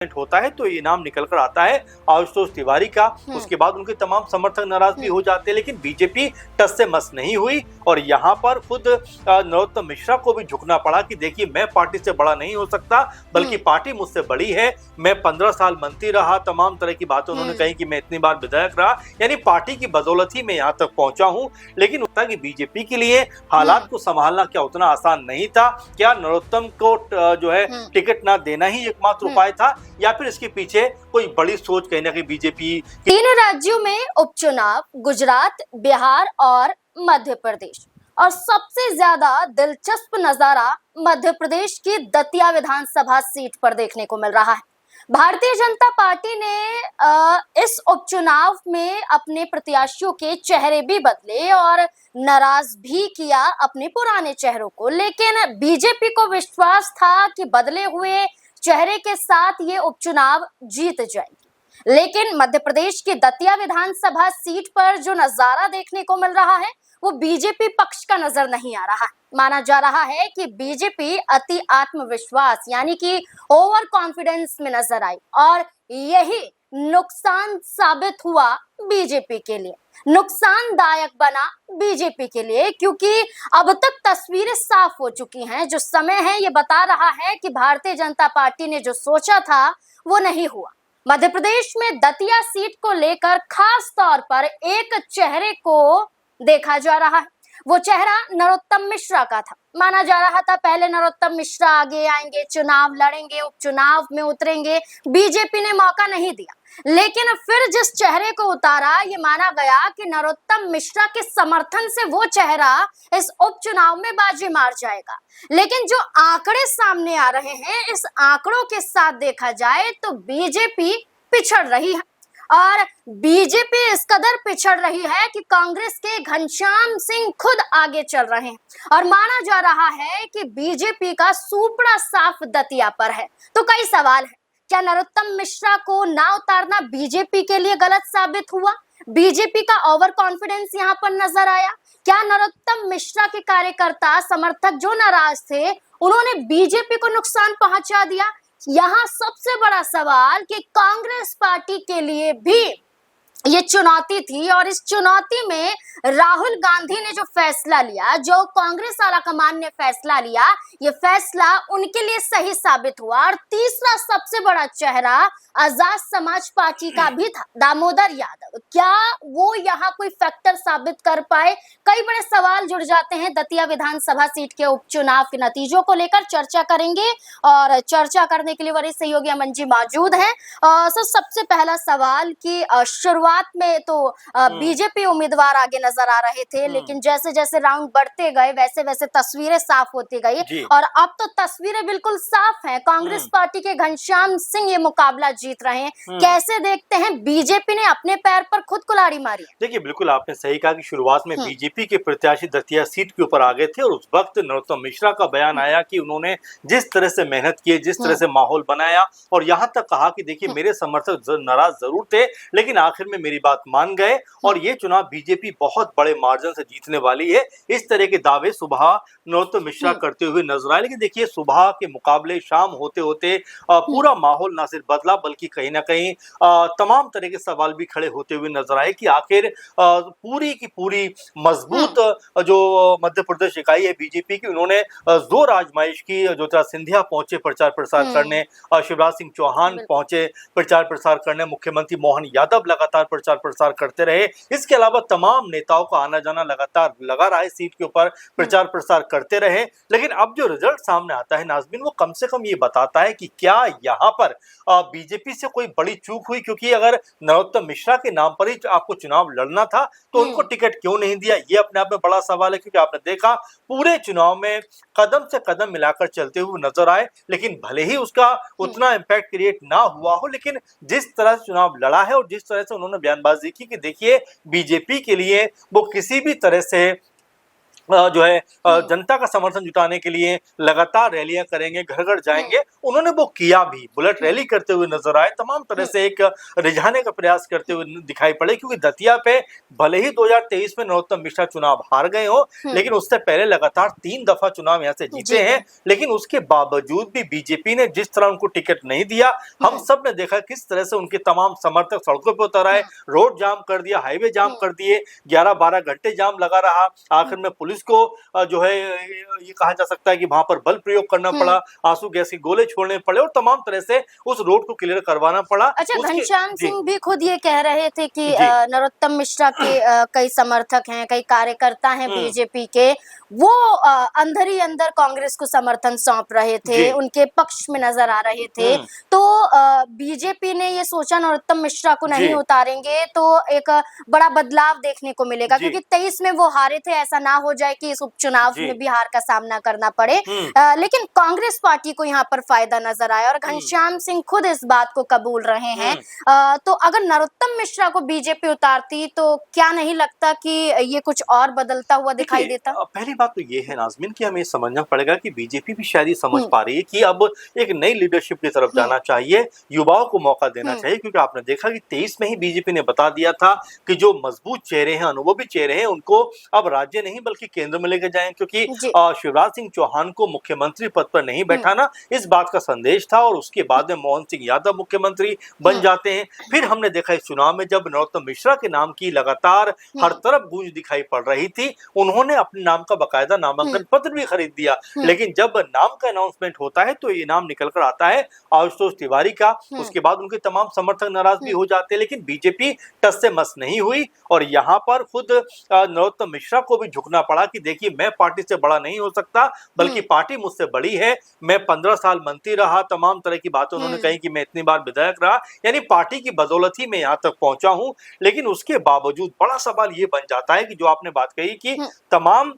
होता है तो इनाम निकल कर आता है आशुतोष तिवारी का। उसके बाद उनके तमाम समर्थक नाराज भी हो जाते हैं, लेकिन बीजेपी टस से मस नहीं हुई और यहाँ पर खुद नरोत्तम मिश्रा को भी झुकना पड़ा कि देखिए मैं पार्टी से बड़ा नहीं हो सकता, बल्कि पार्टी मुझसे बड़ी है। मैं 15 साल मंत्री रहा, तमाम तरह की बातें उन्होंने कही कि मैं इतनी बार विधायक रहा, यानी पार्टी की बदौलत ही मैं यहाँ तक पहुंचा हूँ। लेकिन उतना कि बीजेपी के लिए हालात को संभालना क्या उतना आसान नहीं था? क्या नरोत्तम को जो है टिकट ना देना ही एकमात्र उपाय था, या फिर इसके पीछे कोई बड़ी सोच कहीं ना कहीं बीजेपी? तीन राज्यों में उपचुनाव, गुजरात, बिहार और मध्य प्रदेश, और सबसे ज्यादा दिलचस्प नजारा मध्य प्रदेश की दतिया विधानसभा सीट पर देखने को मिल रहा है। भारतीय जनता पार्टी ने इस उपचुनाव में अपने प्रत्याशियों के चेहरे भी बदले और नाराज भी किया अपने पुराने चेहरों को, लेकिन बीजेपी को विश्वास था कि बदले हुए चेहरे के साथ ये उपचुनाव जीत जाएगी। लेकिन मध्य प्रदेश की दतिया विधानसभा सीट पर जो नजारा देखने को मिल रहा है वो बीजेपी पक्ष का नजर नहीं आ रहा है। माना जा रहा है कि बीजेपी अति आत्मविश्वास यानी कि ओवर कॉन्फिडेंस में नजर आई और यही नुकसान साबित हुआ बीजेपी के लिए, नुकसानदायक बना बीजेपी के लिए, क्योंकि अब तक तस्वीरें साफ हो चुकी हैं। जो समय है ये बता रहा है कि भारतीय जनता पार्टी ने जो सोचा था वो नहीं हुआ। मध्य प्रदेश में दतिया सीट को लेकर खास तौर पर एक चेहरे को देखा जा रहा है। वो चेहरा नरोत्तम मिश्रा का था। माना जा रहा था पहले नरोत्तम मिश्रा आगे आएंगे, चुनाव लड़ेंगे, उपचुनाव में उतरेंगे, बीजेपी ने मौका नहीं दिया। लेकिन फिर जिस चेहरे को उतारा ये माना गया कि नरोत्तम मिश्रा के समर्थन से वो चेहरा इस उपचुनाव में बाजी मार जाएगा। लेकिन जो आंकड़े सामने आ रहे हैं, इस आंकड़ों के साथ देखा जाए तो बीजेपी पिछड़ रही है, और बीजेपी इस कदर पिछड़ रही है कि कांग्रेस के घनश्याम सिंह खुद आगे चल रहे हैं और माना जा रहा है कि बीजेपी का सुपड़ा साफ दतिया पर है। तो कई सवाल है, क्या नरोत्तम मिश्रा को ना उतारना बीजेपी के लिए गलत साबित हुआ? बीजेपी का ओवर कॉन्फिडेंस यहाँ पर नजर आया? क्या नरोत्तम मिश्रा के कार्यकर्ता समर्थक जो नाराज थे उन्होंने बीजेपी को नुकसान पहुंचा दिया? यहाँ सबसे बड़ा सवाल कि कांग्रेस पार्टी के लिए भी ये चुनौती थी, और इस चुनौती में राहुल गांधी ने जो फैसला लिया, जो कांग्रेस आलाकमान ने फैसला लिया, ये फैसला उनके लिए सही साबित हुआ। और तीसरा सबसे बड़ा चेहरा आजाद समाज पार्टी का भी था, दामोदर यादव। क्या वो यहाँ कोई फैक्टर साबित कर पाए? कई बड़े सवाल जुड़ जाते हैं दतिया विधानसभा सीट के उपचुनाव के नतीजों को लेकर। चर्चा करेंगे और चर्चा करने के लिए वरिष्ठ सहयोगी अमन जी मौजूद हैं। सबसे पहला सवाल की शुरुआत में तो बीजेपी उम्मीदवार आगे नजर आ रहे थे, लेकिन जैसे जैसे राउंड बढ़ते गए वैसे वैसे तस्वीरें साफ होती गई और अब तो तस्वीरें बिल्कुल साफ हैं। कांग्रेस पार्टी के घनश्याम सिंह ये मुकाबला जीत रहे हैं। कैसे देखते हैं? बीजेपी ने अपने पैर पर खुद कुल्हाड़ी मारी। देखिए, बिल्कुल आपने सही कहा कि शुरुआत में बीजेपी के प्रत्याशी दतिया सीट के ऊपर आ गए थे और उस वक्त नरोत्तम मिश्रा का बयान आया कि उन्होंने जिस तरह से मेहनत की, जिस तरह से माहौल बनाया, और यहाँ तक कहा कि देखिए मेरे समर्थक नाराज जरूर थे लेकिन आखिर में मेरी बात मान गए और ये चुनाव बीजेपी बहुत बड़े मार्जिन से जीतने वाली है। इस तरह के दावे सुबह नरोत्तम मिश्रा करते हुए नजर आए। लेकिन देखिए सुबह के मुकाबले शाम होते होते पूरा माहौल ना सिर्फ बदला बल्कि कहीं ना कहीं तमाम तरह के सवाल भी खड़े होते हुए नजर आए कि आखिर पूरी की पूरी मजबूत जो मध्य प्रदेश इकाई है बीजेपी की, उन्होंने जोर आजमाइश की। ज्योतिरादित्य सिंधिया पहुंचे प्रचार प्रसार करने, शिवराज सिंह चौहान पहुंचे प्रचार प्रसार करने, मुख्यमंत्री मोहन यादव लगातार प्रचार प्रसार करते रहे। इसके अलावा तमाम नेताओं का आना जाना लगातार लगा रहा है, सीट के ऊपर प्रचार प्रसार करते रहे। लेकिन अब जो रिजल्ट सामने आता है नाज़मीन, वो कम से कम ये बताता है कि क्या यहाँ पर बीजेपी से कोई बड़ी चूक हुई, क्योंकि अगर नरोत्तम मिश्रा के नाम पर ही आपको चुनाव लड़ना था तो उनको टिकट क्यों नहीं दिया? ये अपने आप में बड़ा सवाल है, क्योंकि आपने देखा पूरे चुनाव में कदम से कदम मिलाकर चलते हुए नजर आए। लेकिन भले ही उसका उतना इम्पैक्ट क्रिएट ना हुआ हो, लेकिन जिस तरह से चुनाव लड़ा है और जिस तरह से उन्होंने बयानबाजी की कि देखिए बीजेपी के लिए वो किसी भी तरह से जो है जनता का समर्थन जुटाने के लिए लगातार रैलियां करेंगे, घर घर जाएंगे। उन्होंने वो किया भी, बुलेट रैली करते हुए नजर आए, तमाम तरह से एक रिझाने का प्रयास करते हुए दिखाई पड़े। क्योंकि दतिया पे भले ही 2023 में नरोत्तम मिश्रा चुनाव हार गए हो, लेकिन उससे पहले लगातार 3 दफा चुनाव यहाँ से जीते हैं। लेकिन उसके बावजूद भी बीजेपी ने जिस तरह उनको टिकट नहीं दिया, हम सब ने देखा किस तरह से उनके तमाम समर्थक सड़कों पर उतर आए, रोड जाम कर दिया, हाईवे जाम कर दिए, 11-12 घंटे जाम लगा रहा। आखिर में पुलिस को जो है ये कहा जा सकता है कि वहां पर बल प्रयोग करना पड़ा, आंसू गैस के गोले छोड़ने पड़े और तमाम तरह से उस रोड को क्लियर करवाना पड़ा। अच्छा, घनश्याम सिंह भी खुद ये कह रहे थे कि नरोत्तम मिश्रा के कई समर्थक हैं, कई कार्यकर्ता हैं बीजेपी के, वो अंदर ही अंदर कांग्रेस को समर्थन सौंप रहे थे, उनके पक्ष में नजर आ रहे थे। तो बीजेपी ने ये सोचा नरोत्तम मिश्रा को नहीं उतारेंगे तो एक बड़ा बदलाव देखने को मिलेगा, क्योंकि 23 में वो हारे थे, ऐसा ना हो जाए कि इस उपचुनाव में भी हार का सामना करना पड़े। लेकिन कांग्रेस पार्टी को यहाँ पर फायदा नजर आया और घनश्याम सिंह खुद इस बात को कबूल रहे हैं। तो अगर नरोत्तम मिश्रा को बीजेपी उतारती तो क्या नहीं लगता कि ये कुछ और बदलता हुआ दिखाई देता? पहली बात तो ये है नाज़मीन कि हमें समझना पड़ेगा कि बीजेपी भी शायद ये समझ पा रही है कि अब एक नई लीडरशिप की तरफ जाना चाहिए, युवाओं को मौका देना चाहिए। क्योंकि आपने देखा कि 23 में ही बीजेपी ने बता दिया था कि जो मजबूत चेहरे हैं, अनुभवी चेहरे हैं, उनको अब राज्य नहीं बल्कि केंद्र में लेके जाएं। क्योंकि शिवराज सिंह चौहान को मुख्यमंत्री पद पर नहीं बैठाना, इस बात का संदेश था। और उसके बाद में मोहन सिंह यादव मुख्यमंत्री बन जाते हैं। फिर हमने देखा इस चुनाव में जब नरोत्तम मिश्रा के नाम की लगातार हर तरफ गूंज दिखाई पड़ रही थी, उन्होंने अपने नाम का बकायदा नामांकन पत्र भी खरीद दिया। लेकिन जब नाम का अनाउंसमेंट होता है तो ये नाम निकल कर आता है आशुतोष तिवारी का। उसके बाद उनके तमाम समर्थक नाराज भी हो जाते हैं। लेकिन बीजेपी टस से मस नहीं हुई और यहाँ पर खुद नरोत्तम मिश्रा को भी झुकना पड़ा कि देखिए, मैं पार्टी से बड़ा नहीं हो सकता, बल्कि पार्टी मुझसे बड़ी है। मैं 15 साल मंत्री रहा, तमाम तरह की बातें उन्होंने कही कि मैं इतनी बार विधायक रहा, यानी पार्टी की बदौलत ही मैं यहाँ तक पहुंचा हूं। लेकिन उसके बावजूद बड़ा सवाल ये बन जाता है कि जो आपने बात कही कि तमाम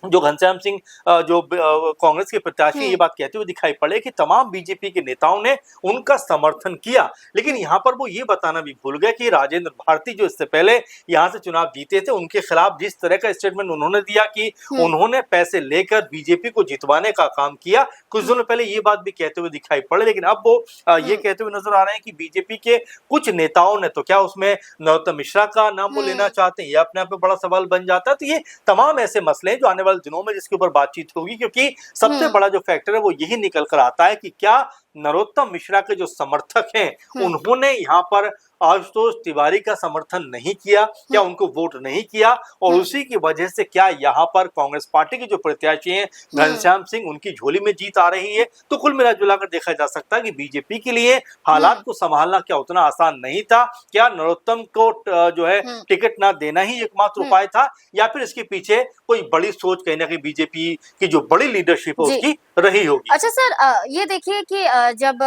जो घनश्याम सिंह जो कांग्रेस के प्रत्याशी ये बात कहते हुए दिखाई पड़े कि तमाम बीजेपी के नेताओं ने उनका समर्थन किया। लेकिन यहाँ पर वो ये बताना भी भूल गए कि राजेंद्र भारती जो इससे पहले यहाँ से चुनाव जीते थे, उनके खिलाफ जिस तरह का स्टेटमेंट उन्होंने दिया कि उन्होंने पैसे लेकर बीजेपी को जितवाने का काम किया, कुछ दिनों पहले ये बात भी कहते हुए दिखाई पड़े। लेकिन अब वो ये कहते हुए नजर आ रहे हैं कि बीजेपी के कुछ नेताओं ने, तो क्या उसमें नरोत्तम मिश्रा का नाम वो लेना चाहते हैं, ये अपने आप में बड़ा सवाल बन जाता है। तो ये तमाम ऐसे मसले हैं जो आने वाले दिनों में जिसके ऊपर बातचीत होगी, क्योंकि सबसे बड़ा जो फैक्टर है वो यही निकल कर आता है कि क्या नरोत्तम मिश्रा के जो समर्थक हैं उन्होंने यहाँ पर आशुतोष तिवारी का समर्थन नहीं किया, क्या उनको वोट नहीं किया, और उसी की वजह से क्या यहाँ पर कांग्रेस पार्टी के जो प्रत्याशी हैं घनश्याम सिंह, उनकी झोली में जीत आ रही है। तो कुल मिलाजुलाकर देखा जा सकता है कि बीजेपी के लिए हालात को संभालना क्या उतना आसान नहीं था। क्या नरोत्तम को जो है टिकट ना देना ही एकमात्र उपाय था, या फिर इसके पीछे कोई बड़ी सोच कहीं ना कहीं बीजेपी की जो बड़ी लीडरशिप है उसकी रही होगी? अच्छा सर, ये देखिए कि जब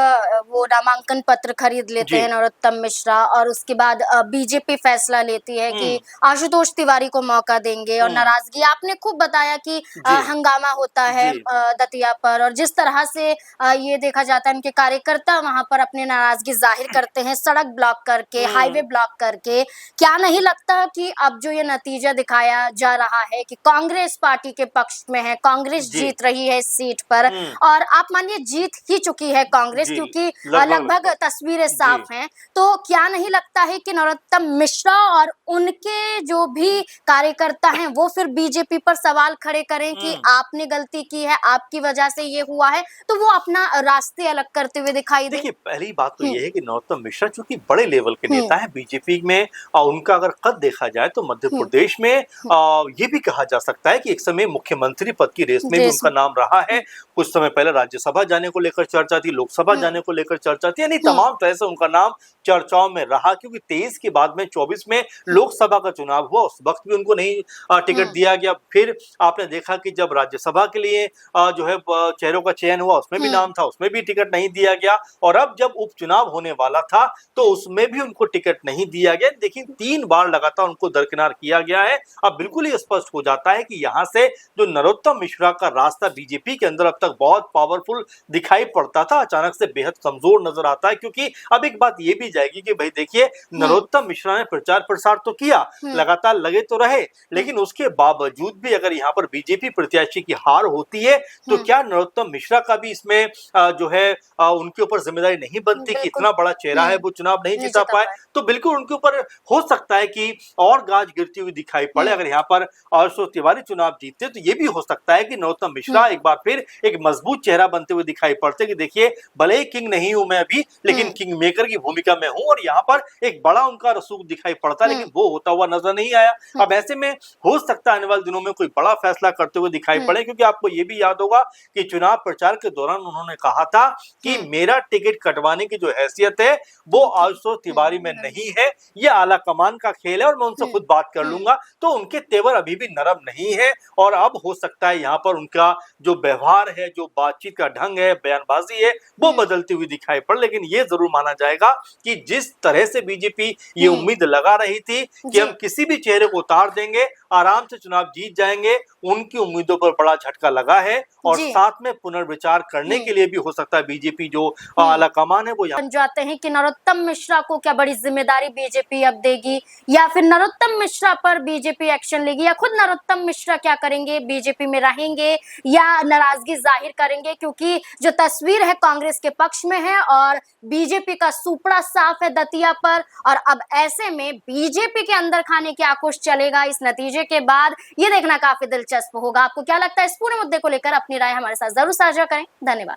वो नामांकन पत्र खरीद लेते हैं नरोत्तम मिश्रा और उसके बाद बीजेपी फैसला लेती है कि आशुतोष तिवारी को मौका देंगे, और नाराजगी आपने खूब बताया कि हंगामा होता है दतिया पर, और जिस तरह से ये देखा जाता है उनके कार्यकर्ता वहां पर अपनी नाराजगी जाहिर करते हैं, सड़क ब्लॉक करके, हाईवे ब्लॉक करके। क्या नहीं लगता कि अब जो ये नतीजा दिखाया जा रहा है कि कांग्रेस पार्टी के पक्ष में है, कांग्रेस जीत रही है इस सीट पर, और आप मानिए जीत ही चुकी है कांग्रेस, क्योंकि लगभग तस्वीरें साफ हैं, तो क्या नहीं लगता है कि नरोत्तम मिश्रा और उनके जो भी कार्यकर्ता हैं वो फिर बीजेपी पर सवाल खड़े करें कि आपने गलती की है, आपकी वजह से ये हुआ है, तो वो अपना रास्ते अलग करते हुए दिखाई दे? देखिए, पहली बात तो ये है कि नरोत्तम मिश्रा चूंकि बड़े लेवल के नेता है बीजेपी में, उनका अगर कद देखा जाए तो मध्य प्रदेश में ये भी कहा जा सकता है कि एक समय मुख्यमंत्री पद की रेस में भी उनका नाम रहा है। कुछ समय पहले राज्यसभा जाने को लेकर चर्चा थी, लोकसभा जाने को लेकर चर्चा थी, यानी तमाम तरह से उनका नाम चर्चाओं में रहा। क्योंकि 23 के बाद में 24 में लोकसभा का चुनाव हुआ, उस वक्त भी उनको नहीं टिकट दिया गया। फिर आपने देखा कि जब राज्यसभा के लिए जो है चेहरों का चयन हुआ, उसमें भी नाम था, उसमें भी टिकट नहीं दिया गया, और अब जब उपचुनाव होने वाला था तो उसमें भी उनको टिकट नहीं दिया गया। देखिए, 3 बार लगातार उनको दरकिनार किया गया है। अब बिल्कुल ही स्पष्ट हो जाता है कि यहाँ से जो नरोत्तम मिश्रा का रास्ता बीजेपी के अंदर अब तक बहुत पावरफुल दिखाई पड़ता था, अचानक से बेहद कमजोर नजर आता है। क्योंकि अब एक बात ये भी जाएगी कि भाई देखिए, नरोत्तम मिश्रा ने प्रचार प्रसार तो किया, लगातार लगे तो रहे, लेकिन उसके बावजूद भी अगर यहाँ पर बीजेपी प्रत्याशी की हार होती है तो क्या नरोत्तम मिश्रा का भी इसमें जो है उनके ऊपर जिम्मेदारी नहीं बनती कि इतना बड़ा चेहरा है वो चुनाव नहीं जिता पाए? तो बिल्कुल उनके ऊपर हो सकता है कि और गाज गिरती हुई दिखाई पड़े। अगर यहाँ पर आशुतोष तिवारी चुनाव जीतते तो ये भी हो सकता है कि नरोत्तम मिश्रा एक बार फिर एक मजबूत चेहरा बनते हुए दिखाई पड़ते कि देखिए, भले ही किंग नहीं हूं मैं अभी, लेकिन किंग मेकर की भूमिका में हूं और यहाँ पर एक बड़ा उनका रसूख दिखाई पड़ता, लेकिन वो होता हुआ नजर नहीं आया। अब ऐसे में हो सकता है आने वाले दिनों में कोई बड़ा फैसला करते हुए दिखाई पड़े, क्योंकि आपको ये भी याद होगा कि चुनाव प्रचार के दौरान उन्होंने कहा था कि मेरा टिकट कटवाने की जो हैसियत है वो आशुतोष तिवारी में नहीं है, ये आला कमान का खेल है और मैं उनसे खुद बात कर लूंगा। तो उनके तेवर अभी भी नरम नहीं है और अब हो सकता है यहाँ पर उनका जो व्यवहार है, जो बातचीत का ढंग है, बयानबाजी है, वो बदलती हुई दिखाई पड़े। लेकिन ये जरूर माना जाएगा कि जिस तरह से बीजेपी ये उम्मीद लगा रही थी कि हम किसी भी चेहरे को उतार देंगे, आराम से चुनाव जीत जाएंगे, उनकी उम्मीदों पर बड़ा झटका लगा है और साथ में पुनर्विचार करने के लिए भी हो सकता है बीजेपी जो आला कमान है वो यहाँ जाते हैं कि नरोत्तम मिश्रा को क्या बड़ी जिम्मेदारी बीजेपी अब देगी, या फिर नरोत्तम मिश्रा पर बीजेपी एक्शन लेगी, या खुद नरोत्तम मिश्रा क्या करेंगे, बीजेपी में रहेंगे या नाराजगी जाहिर करेंगे? क्योंकि जो तस्वीर है कांग्रेस के पक्ष में है और बीजेपी का सुपड़ा साफ है दतिया पर। और अब ऐसे में बीजेपी के अंदर खाने क्या कुछ चलेगा इस नतीजे के बाद, ये देखना काफी दिलचस्प होगा। आपको क्या लगता है इस पूरे मुद्दे को लेकर? अपनी राय हमारे साथ जरूर साझा करें। धन्यवाद।